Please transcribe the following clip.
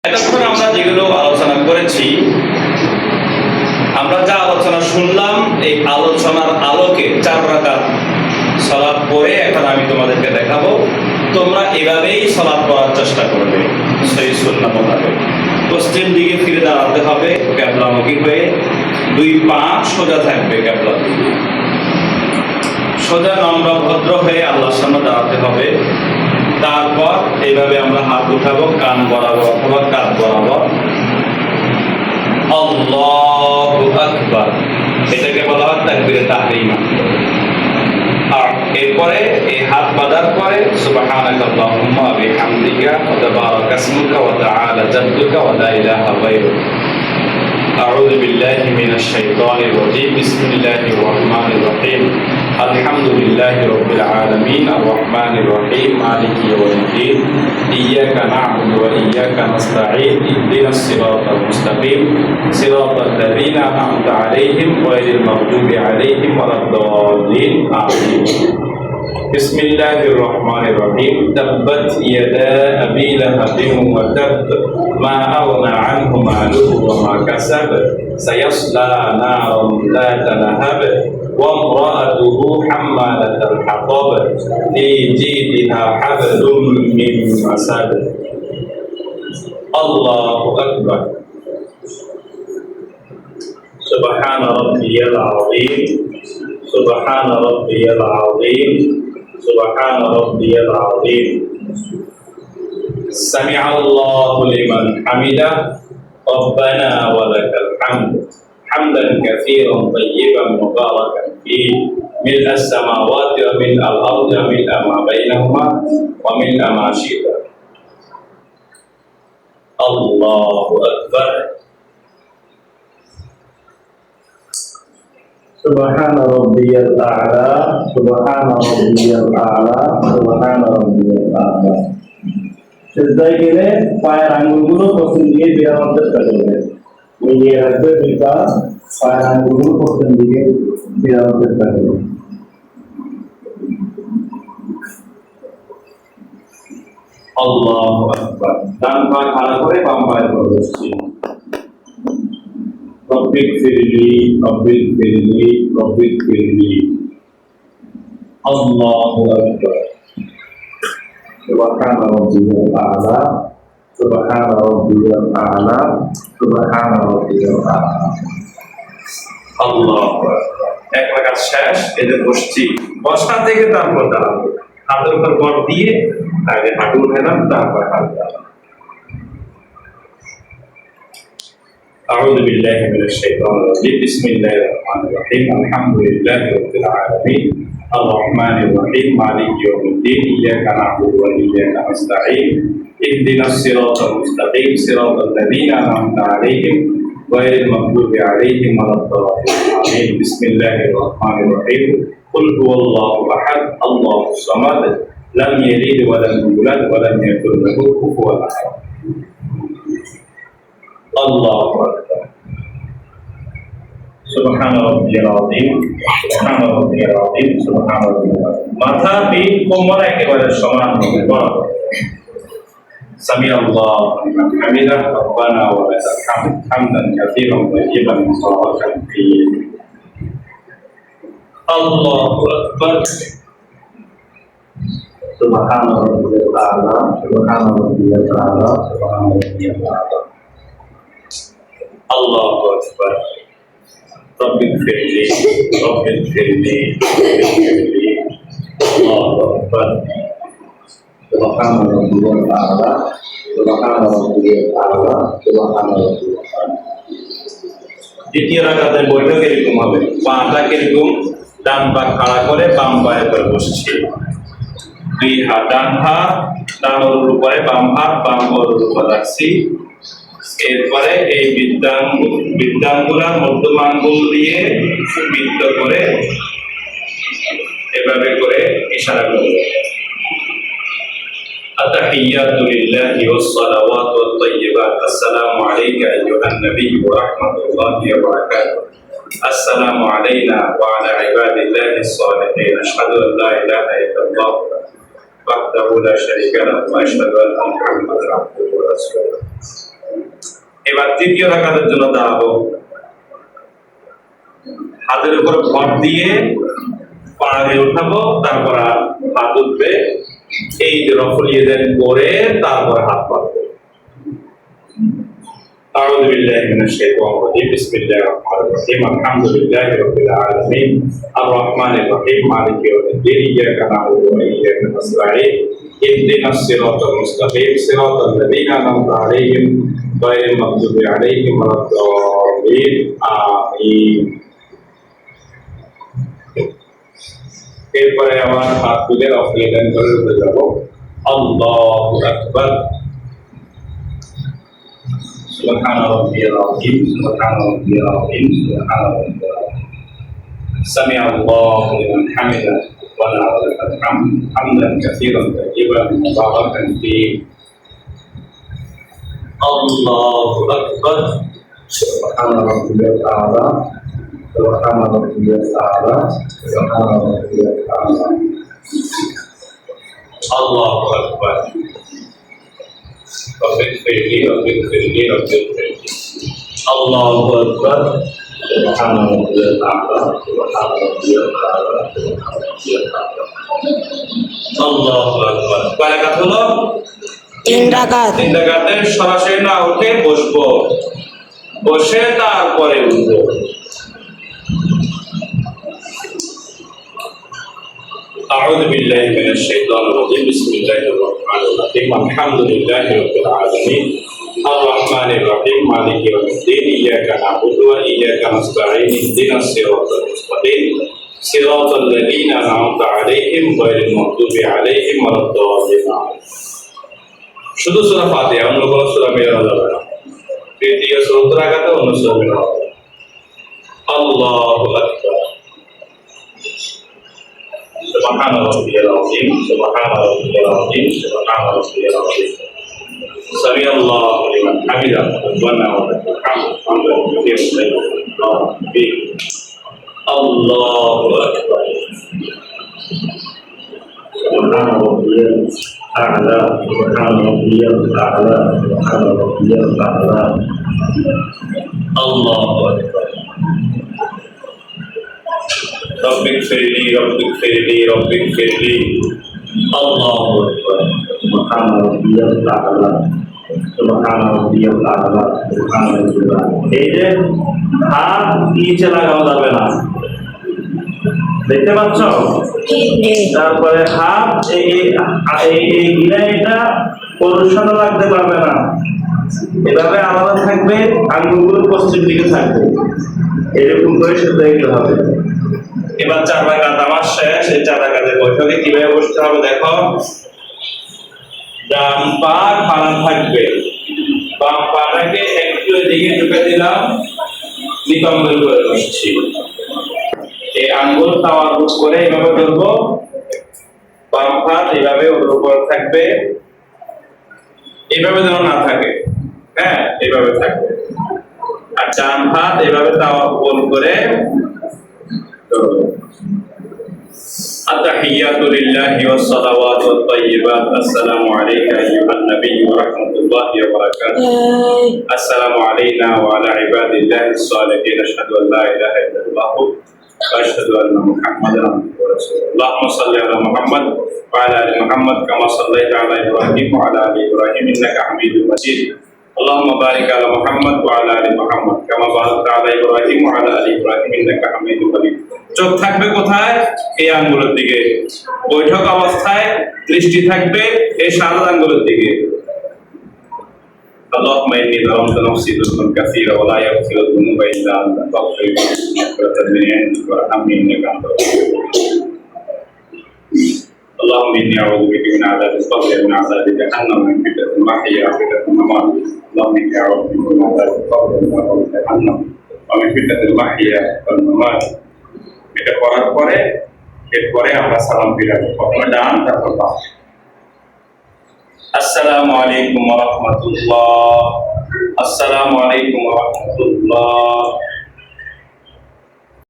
এতক্ষণ আমরা যেগুলো আলোচনা করেছি, আমরা যা আলোচনা শুনলাম, এই আলোচনার আলোকে 4 রাকাত সালাত পড়ে এখন আমি তোমাদেরকে দেখাবো। তোমরা এভাবেই সালাত পড়ার চেষ্টা করবে সহি সুন্নাহ মোতাবেক। পশ্চিম দিকে ফিরে দাঁড়াতে হবে কিবলামুখী হয়ে, 2 পা সোজা থাকবে কিবলার দিকে, সোজা নম্র ভদ্র হয়ে আল্লাহর সামনে দাঁড়াতে হবে। তারপর এইভাবে আমরা হাত উঠাবো কান বরাবর অথবা কাঁধ বরাবর, আল্লাহু আকবার, এটাকে বলা হয় তাকবীরে তাহরিমা। আর এরপরে এই হাত বাঁধার পরে সুবহানাকা আল্লাহুম্মা ওয়া বিহামদিকা ওয়া তাবারাকা ইসমুকা ওয়া তাআলা জাদ্দুকা ওয়া লা ইলাহা গায়রুক। আউযু বিল্লাহি মিনাশ শাইতানির রাজীম। বিসমিল্লাহির রহমানির রহিম। আলহামদুলিল্লাহি রাব্বিল আলামিন আর রহমানির রহিম মালিকি ইয়াউমিদ্দিন। ইয়্যাকা না'বুদু ওয়া ইয়্যাকা নাস্তাঈন। ইহদিনাস সিরাতাল মুস্তাকিম সিরাতাল লাযীনা আন'আমতা আলাইহিম গায়রিল মাগদুবি আলাইহিম ওয়ালাদ-দাল্লিন। আমিন। বিসমিল্লাহির রহমানির রহিম। তাব্বাত ইয়াদা আবী লাহাবিন ওয়া তাব মা আগনা আনহু মালুহু ওয়া মা কাসাব সায়াসলা নারান যাতা লাহাব ওয়া ইমরাআতুহু হাম্মালাতাল হাতাব ফী জিদিহা হাবলুম মিন মাসাদ। আল্লাহু আকবার। সুবহানা রাব্বিয়াল আযীম। সুবহানা রাব্বিয়াল আযীম। সুবহানা রাব্বিয়াল আযীম। সামিআল্লাহু লিমান হামিদাহ। রব্বানা ওয়া লাকাল হামদ হামদান কাসীরান তাইয়িবান মুবারাকান ফীহি মিলআস সামাওয়াতি ওয়া মিলআল আরদি ওয়া মিলআ মা বাইনাহুমা ওয়া মিলআ মা শি'তা। আল্লাহু আকবার। সুবহান রাব্বিয়াল আ'লা। সুবহান রাব্বিয়াল আ'লা। সুবহান রাব্বিয়াল আ'লা। সিজদায় গেলে পায়ের আঙ্গুলগুলো পশ্চিম দিকে ফেরানোর চেষ্টা করবে। মিলিয়ে রাখবে দুই পা, পায়ের আঙ্গুলগুলো পশ্চিম দিকে ফেরানোর চেষ্টা করবে। আল্লাহু আকবার। ডান পা খাড়া করে বাম পায়ের উপর বসছি। রব্বিক ফিরলি রব্বিক ফিরলি রব্বিক ফিরলি। আল্লাহু আকবার। সুবহান রাব্বিয়াল আ'লা। সুবহান রাব্বিয়াল আ'লা। সুবহান রাব্বিয়াল আ'লা। আল্লাহু আকবার। এক রাকাত শেষ, এতে বসছি। বসা থেকে তারপর দাঁড়াবো, হাতের উপর বর দিয়ে আগে হাঁটু উঠালাম, তারপর হাত দাঁড়ালাম। أعوذ بالله من الشيطان الرجيم. بسم الله الرحمن الرحيم. الحمد لله رب العالمين الرحمن الرحيم مالك يوم الدين. إياك نعبد وإياك نستعين. اهدنا الصراط المستقيم صراط الذين أنعمت عليهم غير المغضوب عليهم ولا الضالين. آمين. بسم الله الرحمن الرحيم. قل هو الله أحد الله الصمد لم يلد ولم يولد ولم يكن له كفوا أحد. আল্লাহু আকবার। সুবহান রাব্বিয়াল আযীম। সুবহান রাব্বিয়াল আযীম। সুবহান রাব্বিয়াল আযীম। মাথা পিঠ কোমর একেবারে সমান হবে, বরাবর। সামিআল্লাহু লিমান হামিদাহ। রব্বানা ওয়া লাকাল হামদ হামদান কাসীরান তাইয়িবান মুবারাকান ফীহি। আল্লাহু আকবার। সুবহান রাব্বিয়াল আ'লা। সুবহান রাব্বিয়াল আ'লা। সুবহান রাব্বিয়াল আ'লা। আল্লাহু আকবার। রব্বিক ফিরলি রব্বিক ফিরলি রব্বিক ফিরলি। আল্লাহু আকবার। সুবহান রাব্বিয়াল আ'লা। সুবহান রাব্বিয়াল আ'লা। সুবহান রাব্বিয়াল আ'লা। দ্বিতীয় রাকাতের বৈঠক এরকম হবে, পাটা এরকম ডান পা খাড়া করে বাম পায়ের উপর বসছি। দুই হাত, ডান হাত ডান ওর উপরে, বাম হাত বাম ওর উপর রাখছি। এরপরে এই বৃদ্ধাঙ্গুলার মধ্যম আঙ্গুল দিয়ে বৃত্ত করে এভাবে করে ইশারা করবে। التحيات لله والصلوات والطيبات. السلام عليك أيها النبي ورحمة الله وبركاته. السلام علينا وعلى عباد الله الصالحين. أشهد أن لا إله إلا الله وحده لا شريك له وأشهد أن محمدا عبده ورسوله. এবার তৃতীয় রাকাতের জন্য দাঁড়াবো, হাতের উপর ভর দিয়ে পা দিয়ে উঠাবো, তারপর আর হাত উঠবে, এই যে রফল ইয়াদাইন করে তারপর হাত পাতবো। أعوذ بالله من الشيطان الرجيم بسم الله الرحمن الرحيم الحمد لله رب العالمين الرحمن الرحيم مالك يوم الدين إياك نعبد وإياك نستعين اهدنا الصراط المستقيم صراط الذين أنعمت عليهم غير المغضوب عليهم ولا الضالين آمين। এরপরে আমার হাত তুলে রফল ইয়াদাইন করে উঠে যাব, আল্লাহু আকবার। سبحان ربي العظيم سبحان ربي العظيم سبحان ربي العظيم سمع الله لمن حمده ربنا ولك الحمد حمدا كثيرا طيبا مباركا فيه الله اكبر سبحان ربي الاعلى سبحان ربي الاعلى سبحان ربي الاعلى الله اكبر رب اغفر لي رب اغفر لي رب اغفر لي الله اكبر سبحان ربي الاعلى سبحان ربي الاعلى سبحان ربي الاعلى الله اكبر কয় রাকাত হলো? 3 রাকাত। 3 রাকাতে সরাসরি না উঠে বসবো, বসে তারপরে উঠবো। أعوذ بالله من الشيطان الرجيم بسم الله الرحمن الرحيم الحمد لله رب العالمين الرحمن الرحيم مالك يوم الدين إياك نعبد وإياك نستعين اهدنا الصراط المستقيم صراط الذين أنعمت عليهم غير المغضوب عليهم ولا الضالين শুধু সূরা ফাতিহা, অন্য কোনো সূরা মেলানো যাবে না। তৃতীয় সূরা রাকাতে অন্য সূরা মেলানো যাবে। আল্লাহু আকবার سبحان ربي العظيم سبحان ربي العظيم سبحان ربي العظيم سمع الله لمن حمده ربنا ولك الحمد حمدا كثيرا طيبا فيه الله اكبر سبحان ربي الاعلى سبحان ربي الاعلى سبحان ربي الاعلى الله اكبر رب اغفر لي رب اغفر لي رب اغفر لي الله اكبر سبحان ربي الاعلى سبحان ربي الاعلى سبحان ربي الاعلى এই যে হাত নিচে লাগানো যাবে না, দেখতে পাচ্ছ? তারপরে হাত এই গিরাইটা পরিষ্কার লাগতে পারবে না, এভাবে আলাদা থাকবে, আঙ্গুলগুলো পশ্চিম দিকে থাকবে, এরকম করে সেটা দেখতে হবে। এবার 4 রাকাত আমার শেষ। এই 4 রাকাতের বৈঠকে কিভাবে বসতে হবে দেখো, ডান পা খাড়া থাকবে, বাম পাটাকে একটু এদিকে ঢুকে দিলাম, নিতম্ব করে বসছি, এই আঙ্গুল তাওয়ারুক করে এইভাবে ধরবো, বাম হাত এইভাবে ওর উপর থাকবে, এইভাবে যেন না থাকে, হ্যাঁ এইভাবে থাকবে, আর ডান হাত এইভাবে তাওয়ারুক করে التحيات لله والصلوات والطيبات السلام عليك أيها النبي ورحمة الله وبركاته السلام علينا وعلى عباد الله الصالحين أشهد أن لا إله إلا الله وأشهد أن محمدا عبده ورسوله اللهم صل على محمد وعلى آل محمد كما صليت على إبراهيم وعلى آل إبراهيم إنك حميد مجيد اللهم بارك على محمد وعلى آل محمد كما باركت على إبراهيم وعلى آل إبراهيم إنك حميد مجيد চোখ থাকবে কোথায়? এই আঙ্গুলের দিকে। বৈঠক অবস্থায় দৃষ্টি থাকবে এই সাদা আঙ্গুলের দিকে। اللهم إني ظلمت نفسي ظلما كثيرا ولا يغفر الذنوب إلا أنت فاغفر لي مغفرة من عندك وارحمني إنك أنت الغفور اللهم إني أعوذ بك من عذاب القبر ومن عذاب جهنم ومن فتنة المحيا وفتنة الممات اللهم إني أعوذ بك من عذاب القبر ومن عذاب جهنم ومن فتنة المحيا والممات। এটা করার পরে এরপরে আমরা সালাম ফিরাবো, প্রথমে ডান তারপর বাম। আসসালামু আলাইকুম ওয়া রাহমাতুল্লাহ, আসসালামু আলাইকুম ওয়া রাহমাতুল্লাহ।